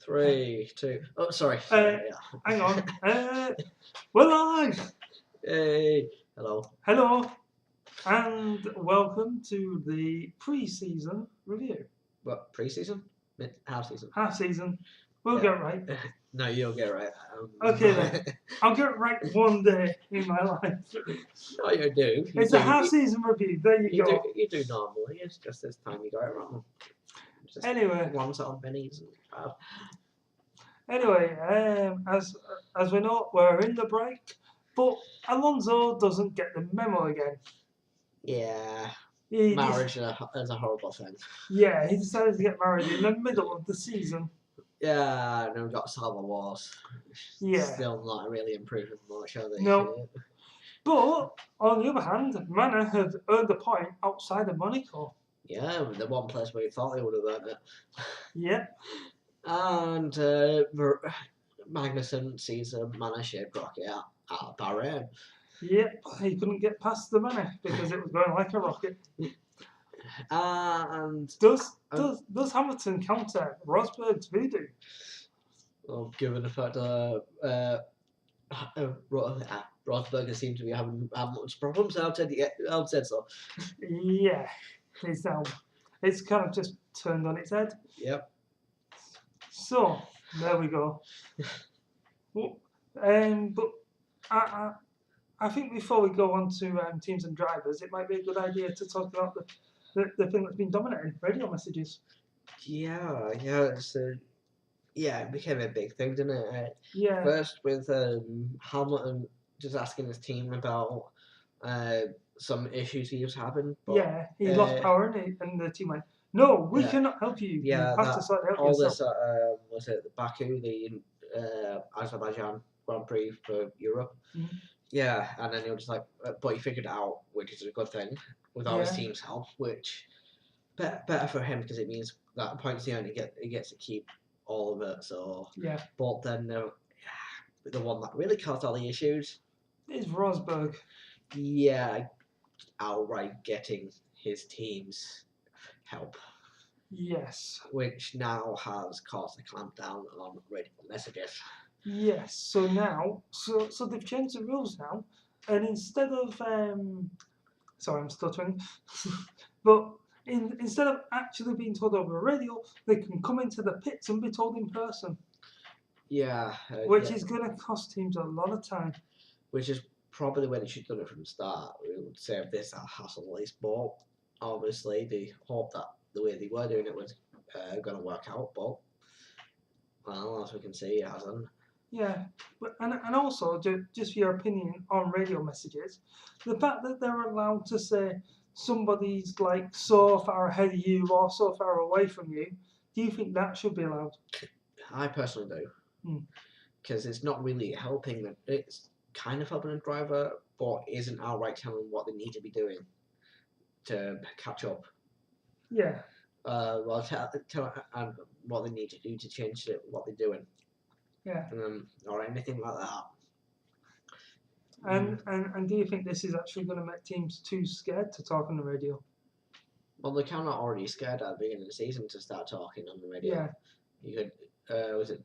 3, 2. Oh, sorry. Hang on. We're live. Hey. Hello. Hello, and welcome to the pre-season review. What, pre-season? Half season? Half season. We'll get it right. No, you'll get it right. Okay then. I'll get it right one day in my life. No, you do. It's a half season review. There you go. You do normally. It's just this time you got it wrong. Just Anyway. One set on Benny's. Anyway, as we know, we're in the break, but Alonso doesn't get the memo again. Yeah. Marriage is a horrible thing. Yeah, he decided to get married in the middle of the season. Yeah, and then we've got Star Wars. Yeah. Still not really improving much, are they? No. But, on the other hand, Mana have earned a point outside of Monaco. Yeah, the one place where you thought they would have earned it. Yeah. And Magnussen sees a Mana-shaped rocket out of Bahrain. Yep, he couldn't get past the Mana because it was going like a rocket. And does Hamilton counter Rosberg's voodoo? Well, given the fact Rosberg seems to be having much problems, I've said so. Yeah, it's kind of just turned on its head. Yep. So there we go. But I think before we go on to teams and drivers, it might be a good idea to talk about the thing that's been dominating radio messages. Yeah, it became a big thing, didn't it? Yeah. First with Hamilton just asking his team about some issues he was having. But, he lost power and the team went, no, we cannot help you. Yeah, you have to sort it out yourself. Was it Baku, the Azerbaijan Grand Prix for Europe? Mm-hmm. Yeah, and then he was just like, but he figured it out, which is a good thing, without his team's help, which better for him because it means that points he only he gets to keep all of it. So yeah. But then the one that really caused all the issues is Rosberg. Yeah, outright getting his team's help. Yes. Which now has caused a clampdown on radio messages. Yes. So now, so they've changed the rules now, and instead of sorry, I'm stuttering, but instead of actually being told over a radio, they can come into the pits and be told in person. Yeah. Which is going to cost teams a lot of time. Which is probably when they should have done it from the start. We would save this hassle at least, but obviously they hope that the way they were doing it was going to work out, but well, as we can see, it hasn't. Yeah, but and also just for your opinion on radio messages, the fact that they're allowed to say somebody's like so far ahead of you or so far away from you, do you think that should be allowed? I personally do, because it's not really helping them. It's kind of helping a driver, but isn't outright telling them what they need to be doing to catch up. Yeah. Well, tell what they need to do to change what they're doing. Yeah. Or anything like that. And do you think this is actually going to make teams too scared to talk on the radio? Well, they kind of already scared at the beginning of the season to start talking on the radio. Yeah. You could.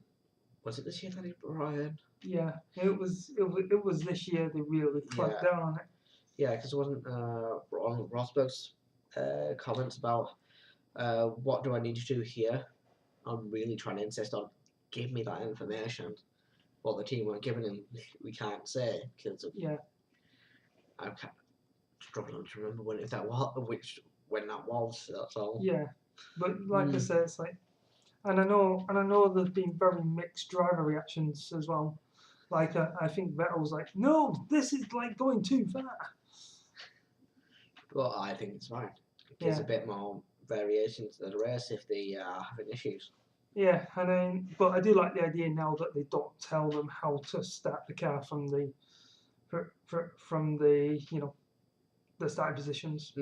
Was it this year that he brought in? Yeah, it was this year they really clamped down on it. Yeah, because it wasn't Rosberg's comments about what do I need to do here. I'm really trying to insist on give me that information. What the team weren't giving him, we can't say because I'm struggling to remember when that was. That's all. Yeah, but like I said, it's like, and I know there's been very mixed driver reactions as well. Like I think Vettel's like, no, this is like going too far. Well, I think it's fine. It gives a bit more variation to the race if they are having issues. Yeah, but I do like the idea now that they don't tell them how to start the car from the the starting positions.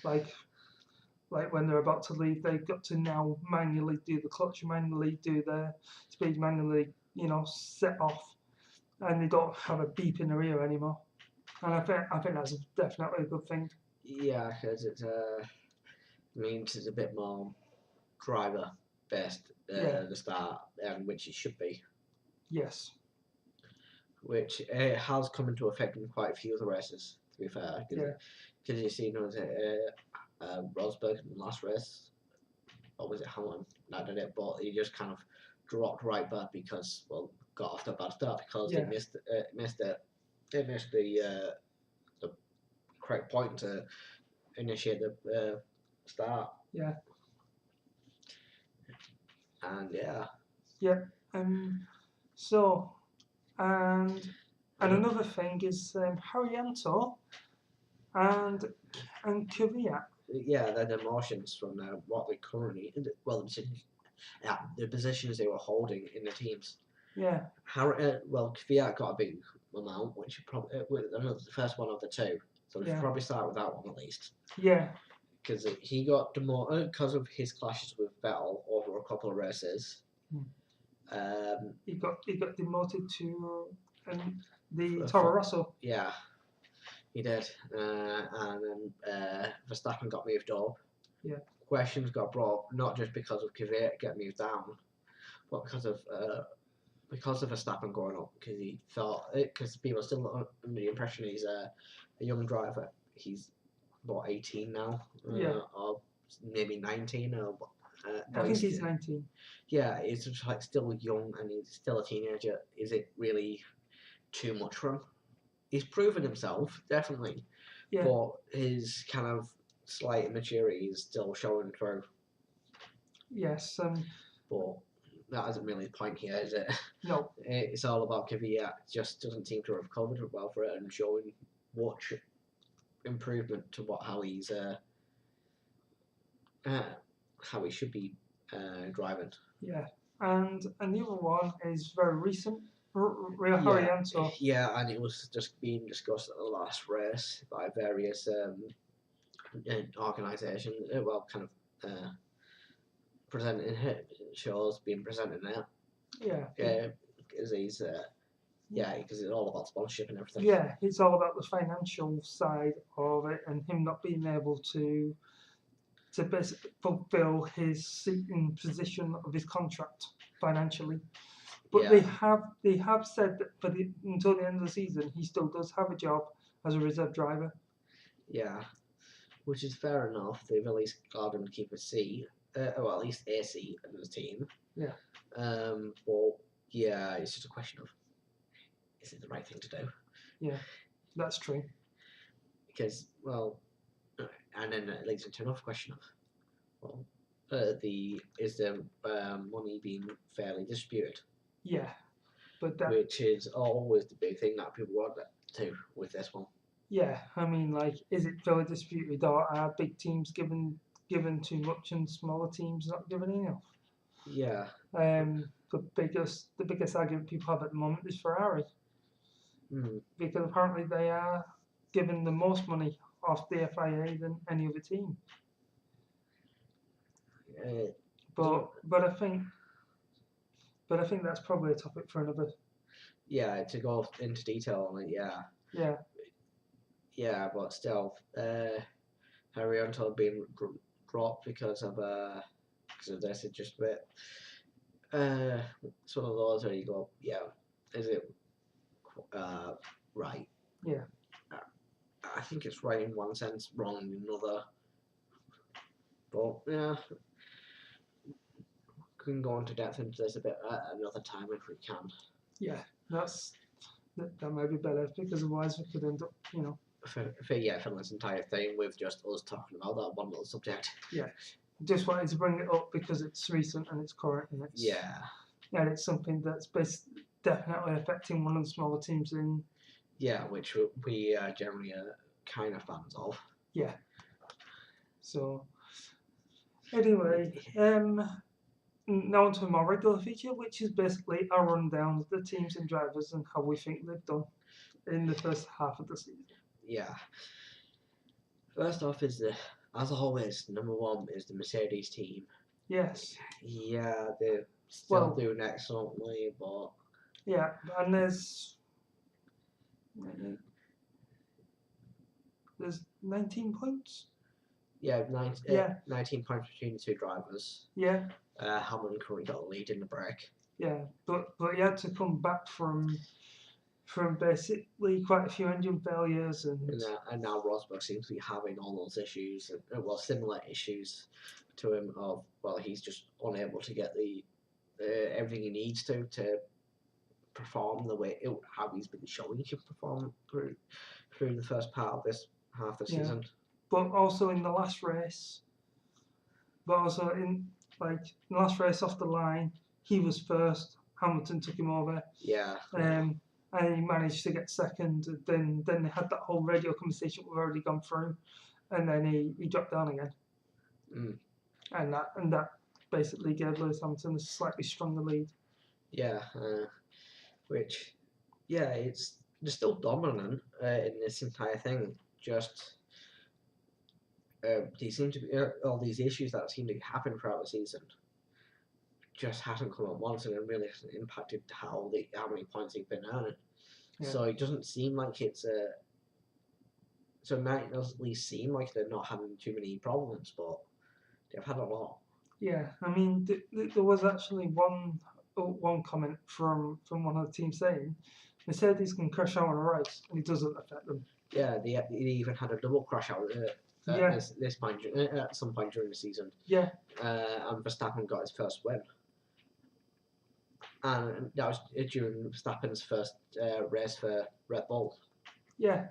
Like when they're about to leave, they've got to now manually do the clutch, manually do the speed, manually set off, and they don't have a beep in their ear anymore. And I think that's definitely a good thing. Yeah, because it means it's a bit more driver-based the start, which it should be. Yes. Which has come into effect in quite a few of the races, to be fair. Because you see, was it Rosberg in the last race, or was it Hamilton that did it? But he just kind of dropped right back because, well, got off to a bad start because they missed the correct point to initiate the start. Yeah. And yeah. Yeah. So, and another thing is Haryanto and Kvyat. Yeah, they're the emotions from what they currently, well, the positions they were holding in the teams. Yeah. Well, Kvyat got a big amount, which probably the first one of the two. So we should probably start with that one at least. Yeah. Because he got demoted because of his clashes with Vettel over a couple of races. He got demoted to the Toro Rosso. Yeah, he did, and then Verstappen got moved up. Yeah. Questions got brought up, not just because of Kvyat getting moved down, but because of Verstappen going up, because he thought, because people are still under the impression he's a young driver. He's about 18 now, or maybe 19, or I think he's 19. Yeah, he's just like still young and he's still a teenager. Is it really too much for him? He's proven himself, definitely, but his kind of slight immaturity is still showing through. Yes, but that isn't really the point here, is it? No. It's all about Kvyat. Just doesn't seem to have recovered well for it and showing much improvement to how he should be driving. Yeah, and the other one is very recent. Haryanto. Yeah, and it was just being discussed at the last race by various organisations. Well, kind of presenting shows, being presented now. Yeah. Because he's because it's all about sponsorship and everything. Yeah, it's all about the financial side of it and him not being able to basically fulfill his seating position of his contract financially. But they have said that until the end of the season, he still does have a job as a reserve driver. Yeah, which is fair enough. They've at least got him to keep a seat, well, at least a seat in the team. Yeah. But yeah, it's just a question of, is it the right thing to do? Yeah, that's true. Because, well, and then it leads into another question of, well, is the money being fairly distributed? Yeah, but which is always the big thing that people want to with this one. Yeah, I mean, like, is it fairly distributed, or are big teams given too much and smaller teams not given enough? Yeah. The biggest argument people have at the moment is Ferrari, because apparently they are given the most money off the FIA than any other team. But I think that's probably a topic for another. Yeah, to go into detail on it. Yeah. Yeah. Yeah, but still, Haryanto being dropped because of this. It's just a bit. It's one of those where you go, yeah, is it right? Yeah. I think it's right in one sense, wrong in another. But yeah, we can go into depth into this a bit another time if we can. Yeah, that might be better, because otherwise we could end up, for this entire thing with just us talking about that one little subject. Yeah, just wanted to bring it up because it's recent and it's current and it's and it's something that's definitely affecting one of the smaller teams in. Yeah, which we generally are kind of fans of. Yeah. So anyway, now on to a more regular feature, which is basically our rundown of the teams and drivers and how we think they've done in the first half of the season. Yeah. First off is as always, number one is the Mercedes team. Yes. Yeah, they're still doing excellently, but... Yeah, and there's 19 points. Yeah, 19 points between the two drivers. Yeah. Hamilton currently got a lead in the break. Yeah, but he had to come back from basically quite a few engine failures And now Rosberg seems to be having all those issues, well, similar issues to him. Of well, he's just unable to get the everything he needs to perform the way how he's been showing he can perform through the first part of this half the season. But also in the last race, in the last race off the line, he was first. Hamilton took him over. Yeah. And he managed to get second. Then they had that whole radio conversation we've already gone through, and then he dropped down again. And that basically gave Lewis Hamilton a slightly stronger lead. Yeah, which, yeah, they're still dominant in this entire thing. Just they seem to be all these issues that seem to happen throughout the season. Just hasn't come at once, and it really hasn't impacted how many points they've been earning. Yeah. So it doesn't seem like it's so now it doesn't at least seem like they're not having too many problems, but they've had a lot. Yeah, I mean, there was actually one comment from one of the teams saying Mercedes can crash out on a race and it doesn't affect them. Yeah, they even had a double crash out this point at some point during the season. Yeah. And Verstappen got his first win. And that was during Verstappen's first race for Red Bull. Yeah.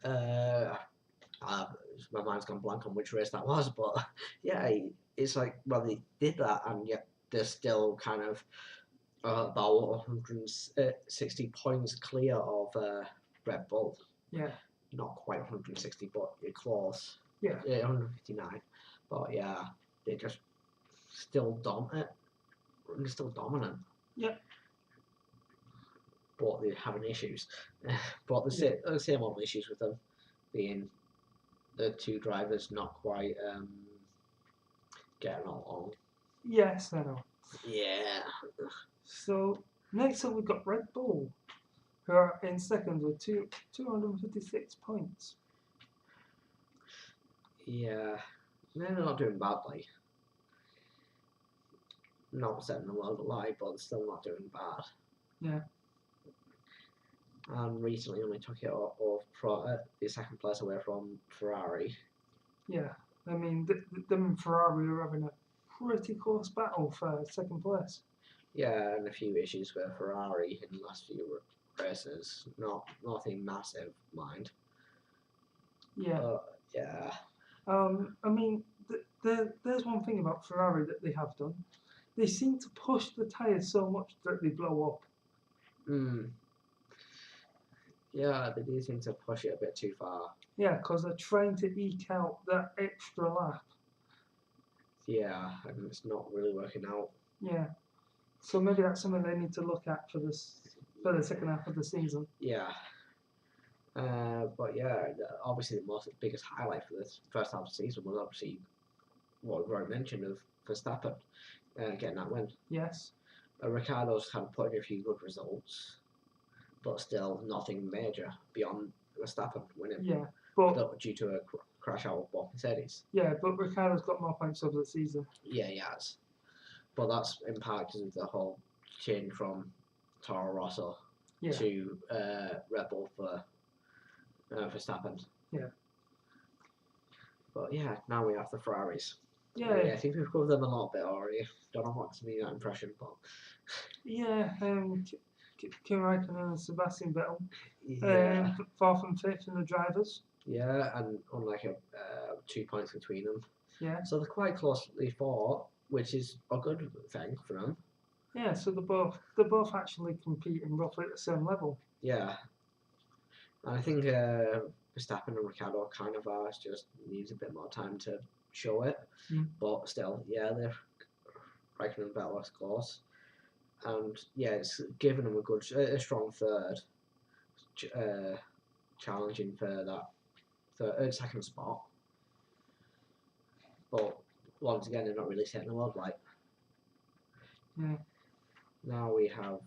My mind's gone blank on which race that was, but yeah, it's like, well, they did that, and yet they're still kind of about 160 points clear of Red Bull. Yeah. Not quite 160, but close. Yeah. 159. But yeah, they're just still dominant. They're still dominant. Yeah. But they're having issues. But the same amount of issues with them being the two drivers not quite getting along. Yes, I know. Yeah. So next up we've got Red Bull, who are in second with 256 points. Yeah, they're not doing badly. Not setting the world alight, but still not doing bad. Yeah. And recently only took it off the second place away from Ferrari. Yeah, I mean, them and Ferrari are having a pretty close battle for second place. Yeah, and a few issues with Ferrari in the last few races. Nothing massive, mind. Yeah. Yeah. I mean, there's one thing about Ferrari that they have done. They seem to push the tyres so much that they blow up. Yeah, they do seem to push it a bit too far. Yeah, because they're trying to eke out that extra lap. Yeah, and it's not really working out. Yeah. So maybe that's something they need to look at for the second half of the season. Yeah. But yeah, obviously the biggest highlight for this first half of the season was obviously what we already mentioned of Verstappen getting that win. Yes. Ricciardo's had put in a few good results, but still nothing major beyond Verstappen winning. Yeah, but due to a crash out of Mercedes. Yeah, but Ricciardo's got more points over the season. Yeah, he has. But that's in part because of the whole change from Toro Rosso to Red Bull for Verstappen. Yeah. But yeah, now we have the Ferraris. Yeah. I think we've covered them a little bit already. Don't know what's me that impression, but yeah, Kimi Räikkönen and Sebastian Vettel, yeah, 4th and 5th in the drivers. Yeah, and on like 2 points between them. Yeah. So they're quite closely fought, which is a good thing for them. Yeah, so they're both actually competing roughly at the same level. Yeah. And I think Verstappen and Ricciardo kind of are, just needs a bit more time to show it. But still, yeah, they're Räikkönen and Vettel are close. And yeah, it's given them a strong third, challenging for that second spot. But once again, they're not really setting the world light. Yeah. Now we have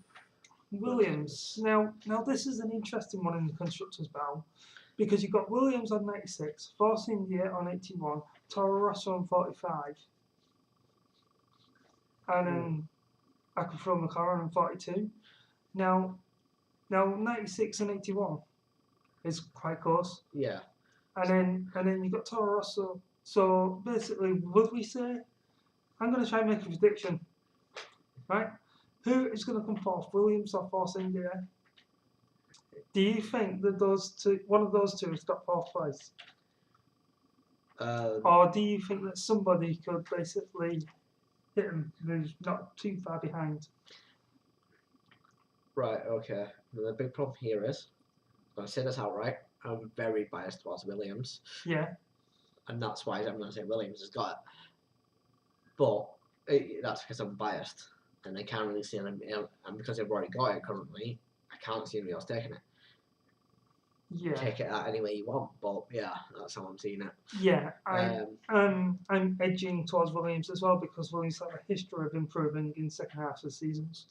Williams. Now this is an interesting one in the constructors' battle, because you've got Williams on 96, Force India on 81, Toro Rosso on 45. and then I could throw McLaren in 42. Now 96 and 81 is quite close. Yeah. And then you got Toro Rosso. So basically, would we say? I'm going to try and make a prediction. Right? Who is going to come fourth, Williams or Force India? Do you think that one of those two has got fourth place? Or do you think that somebody could basically hit him who's not too far behind? Right, okay. The big problem here is, I'm going to say this outright, I'm very biased towards Williams. Yeah. And that's why I'm going to say Williams has got it. But that's because I'm biased. And I can't really see him, and because they've already got it currently, I can't see anybody else taking it. Yeah. Take it out any way you want, but yeah, that's how I'm seeing it. Yeah, I'm edging towards Williams as well because Williams have a history of improving in second half of seasons.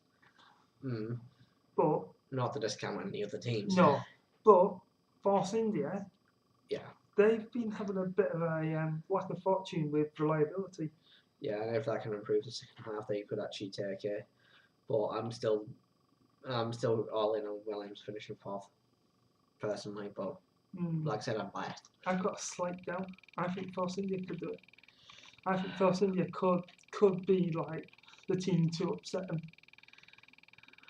But not to discount any other teams. No, but Force India, yeah, they've been having a bit of a lack of fortune with reliability. Yeah, and if that can improve the second half, they could actually take it. But I'm still all in on Williams finishing fourth, personally. But like I said, I'm biased. I've got a slight doubt. I think Force India could do it. I think Force India could be like the team to upset them.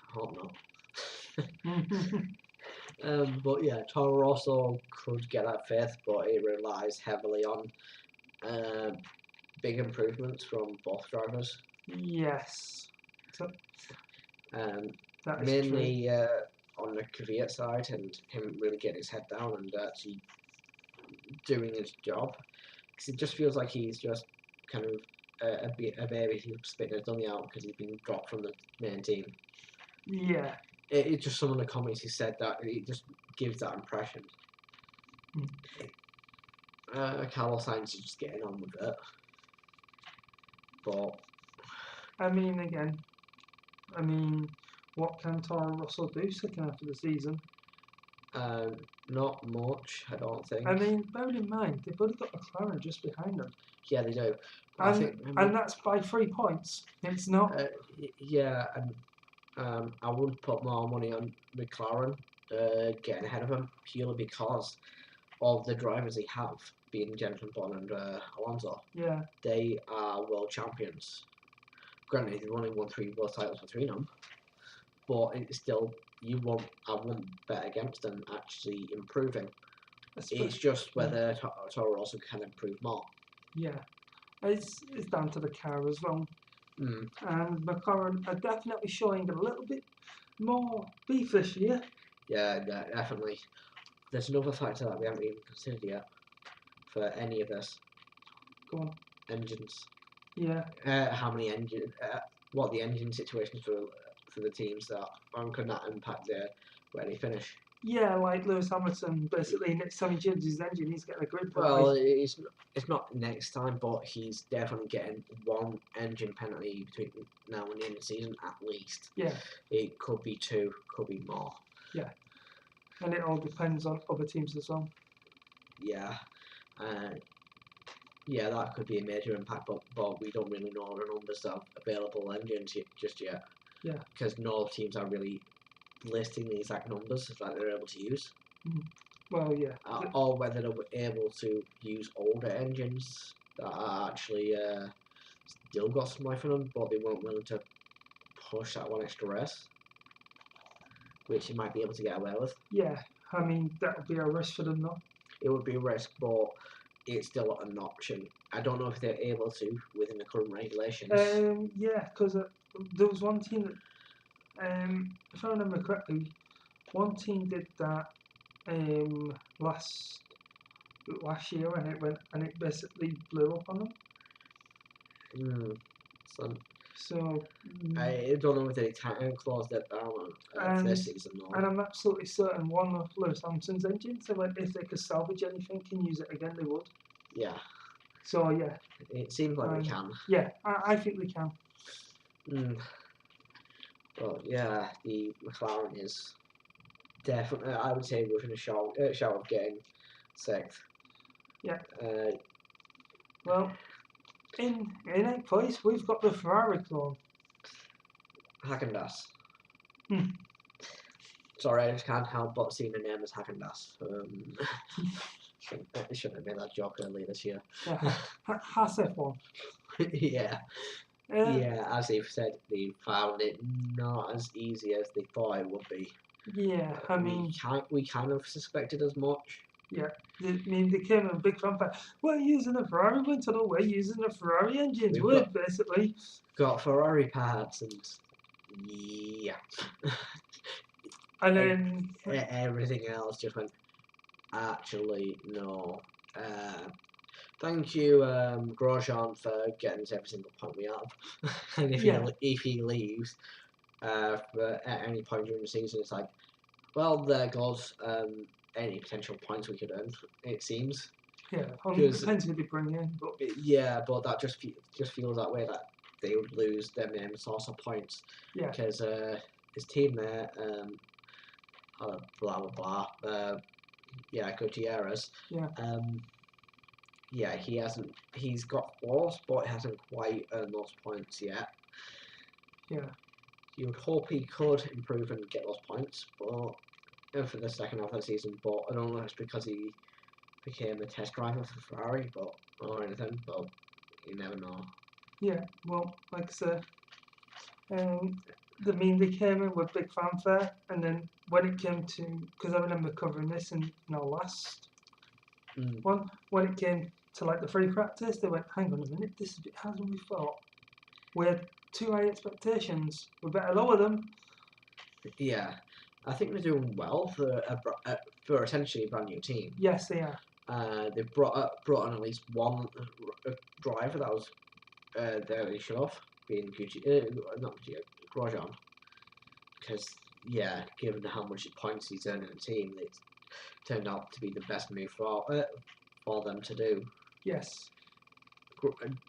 I hope not. But yeah, Toro Rosso could get that fifth, but it relies heavily on big improvements from both drivers. Yes. So, mainly on the Kvyat side and him really getting his head down and actually doing his job. Because it just feels like he's just kind of a baby who's spitting his dummy out because he's been dropped from the main team. Yeah. It's just some of the comments he said that it just gives that impression. Carlos Sainz is just getting on with it. But I mean, what can Toro Rosso do second half of the season? Not much, I don't think. I mean, bearing in mind, they've only got McLaren just behind them. Yeah, they do. And that's by 3 points. It's not. Yeah, and I would put more money on McLaren getting ahead of him purely because of the drivers they have, being Jenson Button and Alonso. Yeah. They are world champions. Granted, they've only won 3 world titles between them, but it's still I won't bet against them actually improving. It's just whether Toro Rosso can improve more. Yeah, it's down to the car as well. And McLaren are definitely showing a little bit more beef this year. Yeah, definitely. There's another factor that we haven't even considered yet for any of this. Go on. Engines. Yeah. How many engines? What the engine situations for the teams that could not impact where they finish. Yeah, like Lewis Hamilton, basically next time he changes his engine, he's getting a grid penalty. Well, it's not next time, but he's definitely getting 1 engine penalty between now and the end of the season at least. Yeah. It could be 2, could be more. Yeah. And it all depends on other teams as well. Yeah. Yeah, that could be a major impact, but we don't really know the numbers of available engines just yet. Yeah. Because no teams are really listing the exact numbers that they're able to use. Well, yeah. Or whether they're able to use older engines that are actually still got some life in them, but they weren't willing to push that 1 extra race, which you might be able to get away with. Yeah, I mean, that would be a risk for them, though. It would be a risk, but it's still an option. I don't know if they're able to within the current regulations. Yeah, because there was one team that, if I remember correctly, one team did that last year, and it basically blew up on them. So I don't know if they closed it down this season. And I'm absolutely certain one of Lewis Hamilton's engines, if they could salvage anything and use it again, they would. Yeah. So yeah. It seems like they can. Yeah, I think they can. Well, yeah, the McLaren is definitely, I would say, within a shout of getting 6th. Yeah. Well, In 8th place, we've got the Ferrari clone. Haagen-Dazs. Hmm. Sorry, I just can't help but seeing the name as Haagen-Dazs. Shouldn't have made that joke earlier this year. Yeah, Haas F1. Yeah. Yeah, as they've said, they found it not as easy as they thought it would be. Yeah, I mean, we kind of suspected as much. yeah, I mean, they came in a big fanfare. We're using a Ferrari wind tunnel, we're using a Ferrari engines. We're basically got Ferrari parts and yeah. And then everything else just went, actually, no. Thank you, Grosjean, for getting us every single point we have. And if he leaves at any point during the season, it's like, well, there goes any potential points we could earn, it seems. Yeah, depends who they bring in. But yeah, but that just feels that way, that they would lose their main source of points. Yeah. Because his team there, blah blah blah. Yeah, Gutierrez. Yeah. Yeah, he's got flaws, but he hasn't quite earned those points yet. Yeah. You would hope he could improve and get those points, but for the second half of the season. But I don't know if it's because he became a test driver for Ferrari, or anything. But you never know. Yeah. Well, like I said, they came in with big fanfare, and then when it came to, because I remember covering this in our last one, when it came to like the free practice, they went, hang on a minute, this is a bit harder than we thought. We had too high expectations. We better lower them. Yeah, I think they're doing well for essentially a brand new team. Yes, they are. They've brought on at least one driver that was there they should have been Grosjean, because given how much points he's earned in the team, it turned out to be the best move for them to do. Yes.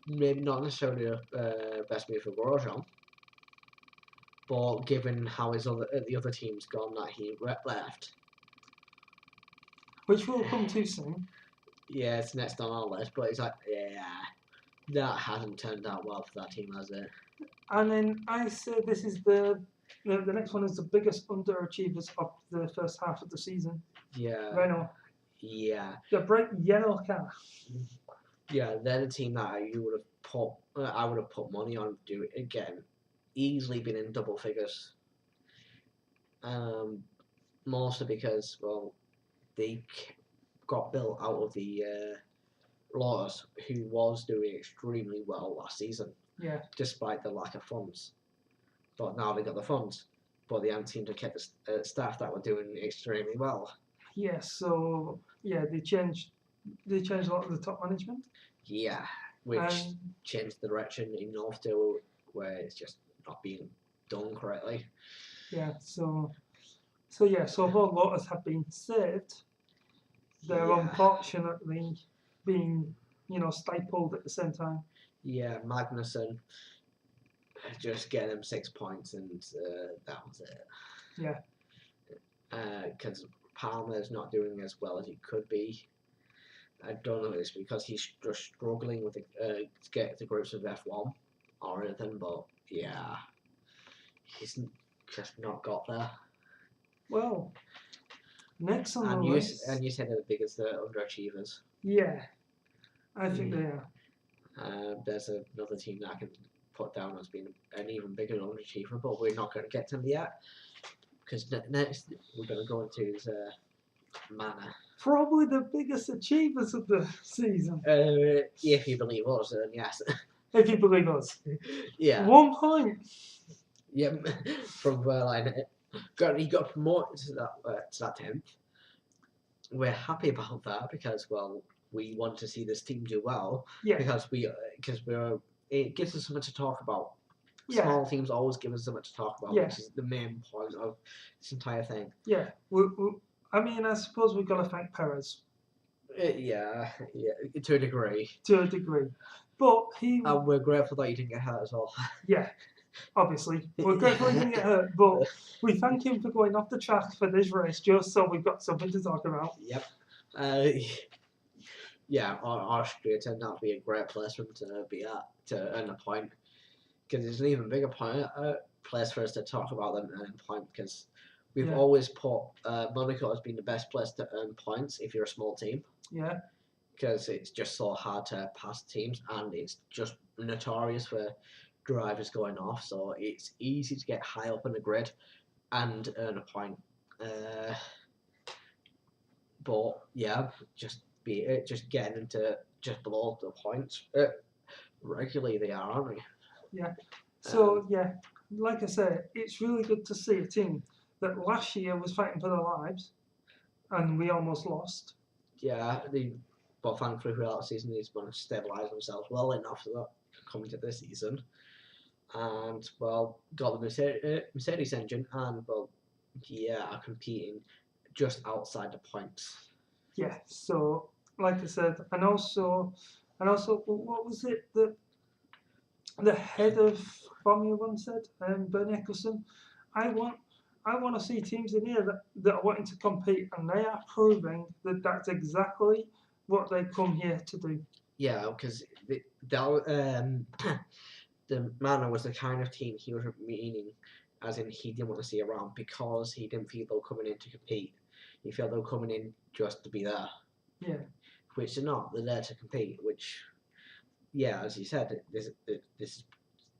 Maybe not necessarily the best move for Grosjean, but given how the other team's gone that he left, which we'll come to soon. Yeah, it's next on our list, but it's like, that hasn't turned out well for that team, has it? And then I say this is the next one is the biggest underachievers of the first half of the season. Yeah. Renault. Yeah. The bright yellow car. Yeah, they're the team that I would have put money on doing again, easily been in double figures. Mostly because they got built out of the Lotus, who was doing extremely well last season. Yeah. Despite the lack of funds, but now they got the funds, but they haven't seemed to keep the staff that were doing extremely well. Yeah. So they changed a lot of the top management. Yeah, which changed the direction enough to where it's just not being done correctly. Yeah. So although Lotus have been saved, they're unfortunately being stifled at the same time. Yeah, Magnussen just getting them 6 points, and that was it. Yeah. Because Palmer's not doing as well as he could be. I don't know if it's because he's just struggling with to get to grips with F1 or anything, but yeah, he's just not got there. Well, next on the list, and you said they're the biggest underachievers. Yeah, I think they are. There's another team that I can put down as being an even bigger underachiever, but we're not going to get to them yet, because next we're going to go into his Manor. Probably the biggest achievers of the season. If you believe us, then yes. If you believe us. Yeah. 1 point. Yep. From he got promoted to that 10th. We're happy about that because we want to see this team do well. Yeah. Because it gives us something to talk about. Yeah. Small teams always give us something to talk about, which is the main point of this entire thing. Yeah. I suppose we've got to thank Perez. Yeah, to a degree. But and we're grateful that he didn't get hurt as well. Yeah, obviously. We're grateful he didn't get hurt, but we thank him for going off the track for this race just so we've got something to talk about. Yep. yeah, Austria turned out to be a great place for him to be at to earn a point. Because it's an even bigger place for us to talk about them earning point. Because we've always put Monaco as being the best place to earn points if you're a small team. Yeah. Because it's just so hard to pass teams, and it's just notorious for drivers going off. So it's easy to get high up in the grid and earn a point. But yeah, just getting into just below the points. Regularly they are, aren't they? Yeah. So like I said, it's really good to see a team that last year was fighting for their lives, and we almost lost. Yeah, but thankfully throughout the season he's managed to stabilise themselves well enough for that coming to this season. And well, got the Mercedes engine, and well, are competing just outside the points. Yeah. So like I said, and also, what was it that the head of Formula One said, Bernie Eccleston? I want to see teams in here that are wanting to compete, and they are proving that that's exactly what they come here to do. Yeah, because the Manor was the kind of team he was meaning, as in he didn't want to see around because he didn't feel they were coming in to compete. He felt they were coming in just to be there. Yeah. Which they're not. They're there to compete. Which, yeah, as you said, this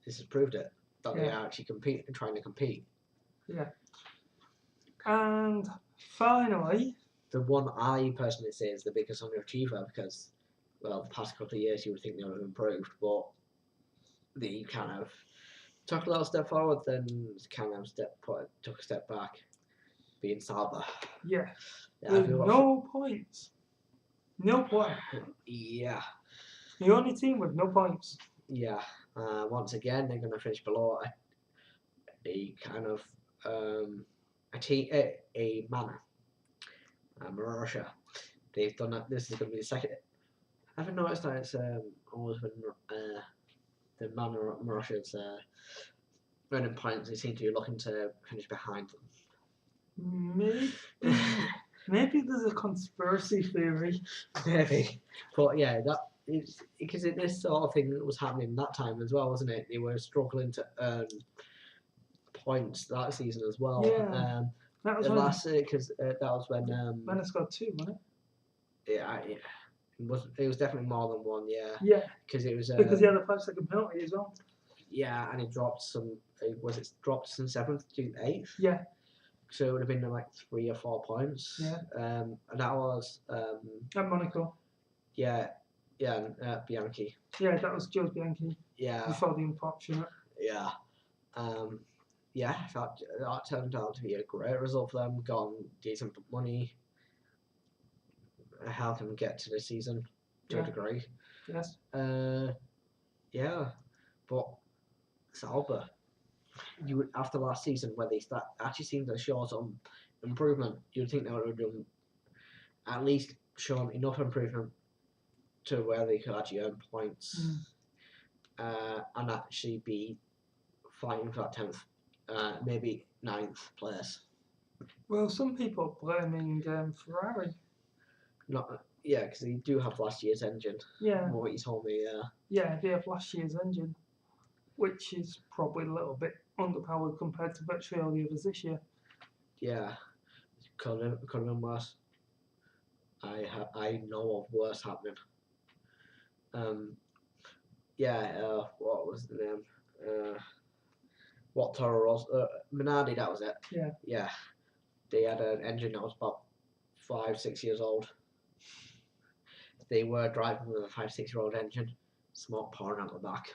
has proved it that they are actually trying to compete. Yeah. And finally, the one I personally say is the biggest underachiever because, well, the past couple of years you would think they would have improved, but they kind of took a little step forward, then kind of took a step back, being Sauber. Yeah. With no points. No points. Yeah. The only team with no points. Yeah. Once again, they're going to finish below a kind of a manor. Marussia. They've done that. This is going to be the second. I haven't noticed that it's always when the manor Marussia's running points, they seem to be looking to finish behind them. Maybe there's a conspiracy theory. Maybe, but yeah, that is because this sort of thing was happening that time as well, wasn't it? They were struggling to earn points that season as well. Yeah, that was last because that was when Menace got 2, wasn't it? Yeah. It was definitely more than one. Yeah. Yeah. Because it was because he had a 5-second penalty as well. Yeah, and he dropped some. Was it dropped from 7th to 8th? Yeah. So it would have been like 3 or 4 points. Yeah. And that was at Monaco. Yeah. Yeah. Bianchi. Yeah, that was Joe Bianchi. Yeah. Before the unfortunate. Yeah. Yeah, that turned out to be a great result for them. Got decent money. Helped them get to the season to a degree. Yes. Yeah, but Sauber, you would after last season where they actually seemed to show some improvement, you'd think they would have done at least shown enough improvement to where they could actually earn points and actually be fighting for that 10th, maybe 9th place. Well, some people are blaming Ferrari. Because they do have last year's engine. Yeah. What you told me, yeah. Yeah, they have last year's engine, which is probably a little bit underpowered compared to virtually all the others this year. Yeah, could have been worse. I know of worse happening. What was the name? What Toro Rosso? Minardi, that was it. Yeah. Yeah, they had an engine that was about 5-6 years old. They were driving with a 5-6-year-old engine, smoke pouring out the back.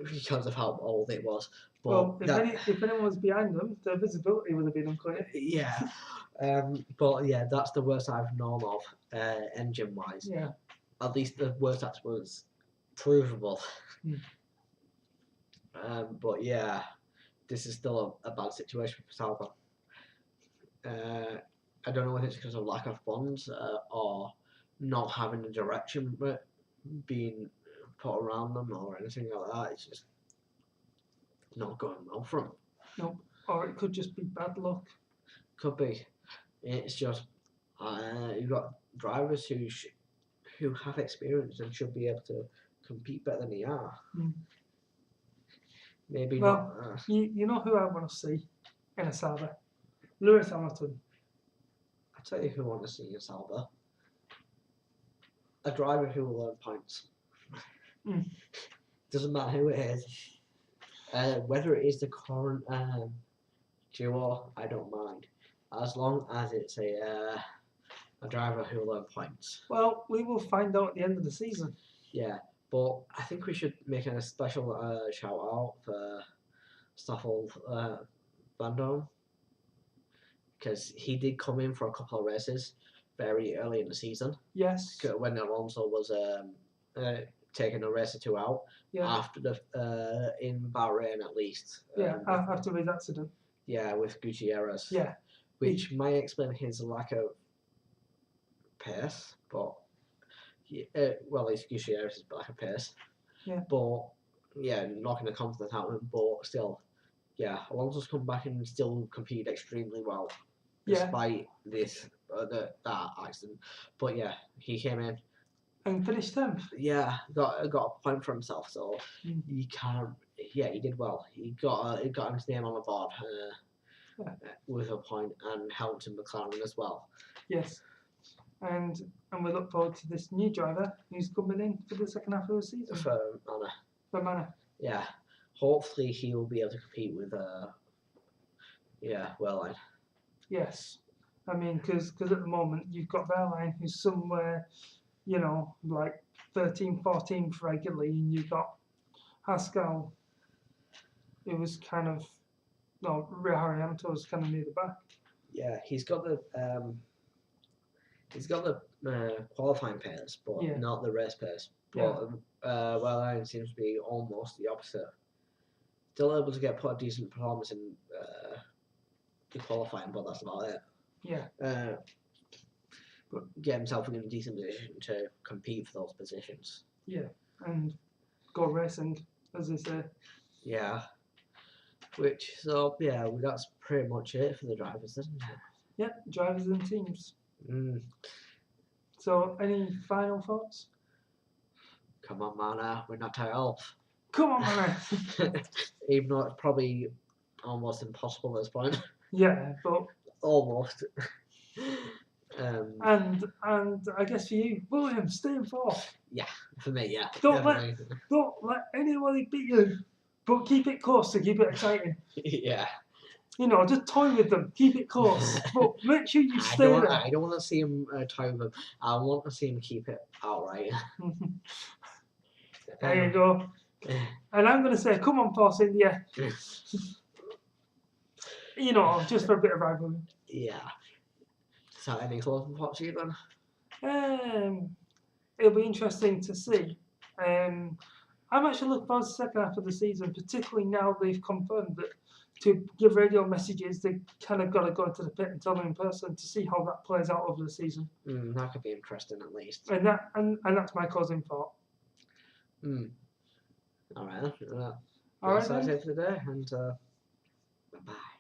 Because of how old it was. But well, if anyone was behind them, their visibility would have been unclear. Yeah. But yeah, that's the worst I've known of, engine-wise. Yeah. At least the worst that was provable. But yeah, this is still a bad situation for Sauber. I don't know whether it's because of lack of funds or not having a direction being put around them or anything like that. It's just not going well for them. Nope. Or it could just be bad luck. Could be. It's just you've got drivers who have experience and should be able to compete better than they are. Maybe Well, not. you know who I want to see in a Sauber? Lewis Hamilton. I tell you who I want to see in Sauber. A driver who will earn points. Doesn't matter who it is. Whether it is the current duo, I don't mind. As long as it's a driver who will earn points. Well, we will find out at the end of the season. Yeah, but I think we should make a special shout out for Stoffel Van Dorn, because he did come in for a couple of races very early in the season. Yes. When Alonso was taking a race or two out. Yeah. After the in Bahrain at least. Yeah, after his accident. Yeah, with Gutierrez. Yeah. Which might explain his lack of pace, but well, it's Gutierrez's lack of pace. Yeah. But yeah, knocking the confidence out of him, but still, yeah, Alonso's come back and still competed extremely well, despite this that accident. But yeah, he came in and finished 10th. Yeah, got a point for himself, so he can't. Yeah, he did well. He got his name on the board with a point and helped in McLaren as well. Yes, and we look forward to this new driver who's coming in for the second half of the season. For Manor. For Manor. Yeah, hopefully he will be able to compete with Wehrlein. Yes, I mean because at the moment you've got Wehrlein who's somewhere, you know, like 13th, 14th regularly, and you've got Haskell, who was kind of, no, Haryanto was kind of near the back. Yeah, he's got the qualifying pace, but not the race pace. But Wehrlein seems to be almost the opposite. Still able to put a decent performance in the qualifying, but that's about it. Yeah. But get himself in a decent position to compete for those positions. Yeah, and go racing, as they say. Yeah. That's pretty much it for the drivers, isn't it? Yeah, drivers and teams. So, any final thoughts? Come on, Mana, we're not tired. Come on, Mana. Even though it's probably almost impossible at this point. Yeah, but almost. And I guess for you, William, stay in fourth. Yeah, for me, yeah. Don't let anybody beat you, but keep it close to keep it exciting. Yeah. You know, just toy with them, keep it close, but make sure you stay there. I don't want to see him toy with them. I want to see him keep it outright. There you go. And I'm going to say, come on, Force India. You know, just for a bit of rivalry. Yeah. So, any closing thoughts for you then? It'll be interesting to see. I'm actually looking forward to the second half of the season, particularly now they've confirmed that to give radio messages, they kind of got to go into the pit and tell them in person to see how that plays out over the season. That could be interesting, at least. And that's my closing thought. All right. All right. That's it for today, and bye bye.